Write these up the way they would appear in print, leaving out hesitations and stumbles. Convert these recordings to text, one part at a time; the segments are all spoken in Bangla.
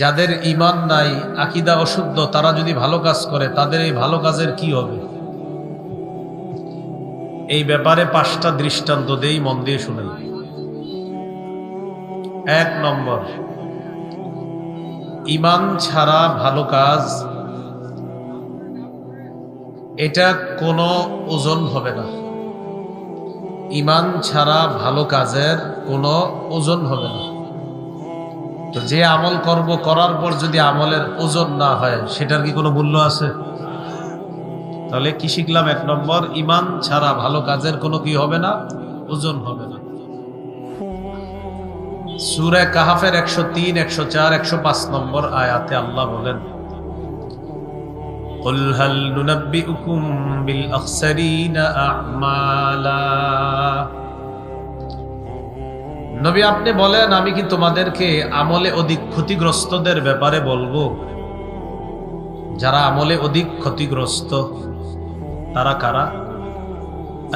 যাদের ঈমান নাই, আকীদা অশুদ্ধ, তারা যদি ভালো কাজ করে তাদের এই ভালো কাজের কি হবে? এই ব্যাপারে 5টা দৃষ্টান্ত দেই, মন দিয়ে শুনেন। 1 নম্বর, ঈমান ছাড়া ভালো কাজ এটা কোনো ওজন হবে না। ঈমান ছাড়া ভালো কাজের কোনো ওজন হবে না। তো যে আমল করব, করার পর যদি আমলের ওজন না হয়, সেটার কি কোনো মূল্য আছে? তাহলে কি শিখলাম? 1 নম্বর, ঈমান ছাড়া ভালো কাজের কোনো কি হবে না? ওজন হবে না। সূরা কাহাফের 103, 104, 105 নম্বর আয়াতে আল্লাহ বলেন, কুল হাল নুনাব্বিউকুম বিল আখসারিনা আ'মালা। নবী আপনি বলেন, আমি কি তোমাদেরকে আমলে অধিক ক্ষতিগ্রস্তদের ব্যাপারে বলবো? যারা আমলে অধিক ক্ষতিগ্রস্ত তারা কারা?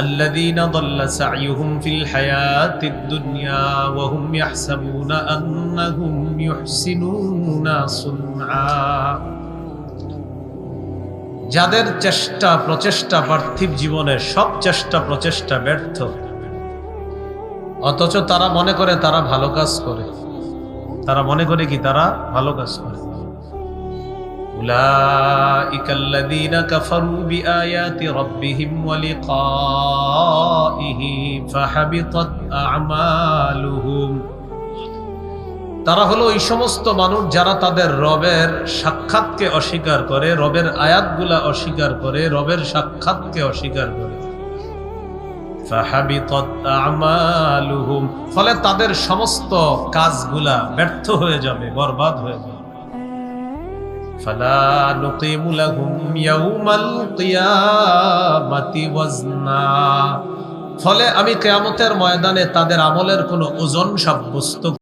আল্লাযীনা দাল্লা সা'য়ুহুম ফিল হায়াতিদ দুনিয়া ওয়া হুম ইয়াহসাবুনা আন্নাহুম ইউহসিনুনা সুনআ। যাদের চেষ্টা প্রচেষ্টা পার্থিব জীবনের সব চেষ্টা প্রচেষ্টা ব্যর্থ, অথচ তারা মনে করে তারা ভালো কাজ করে। তারা মনে করে কি তারা ভালো কাজ করে। উলাইকাল্লাযীনা কাফারু বিআয়াতি রাব্বিহিম ওয়া লিকাইহি ফাহাবিতাত আ'মালুহুম। তারা হলো ওই সমস্ত মানুষ যারা তাদের রবের সাক্ষাৎকে অস্বীকার করে, রবের আয়াতগুলা অস্বীকার করে, রবের সাক্ষাৎকে অস্বীকার করে। ফাহাবিতাত আ'মালুহুম, ফলে তাদের সমস্ত কাজগুলা ব্যর্থ হয়ে যাবে, বরবাদ হয়ে যাবে। ফালা নুকিমু লাহুম ইয়াউমাল কিয়ামাতি ওয়াজনা, ফলে আমি কিয়ামতের ময়দানে তাদের আমলের কোনো ওজন সাব্যস্ত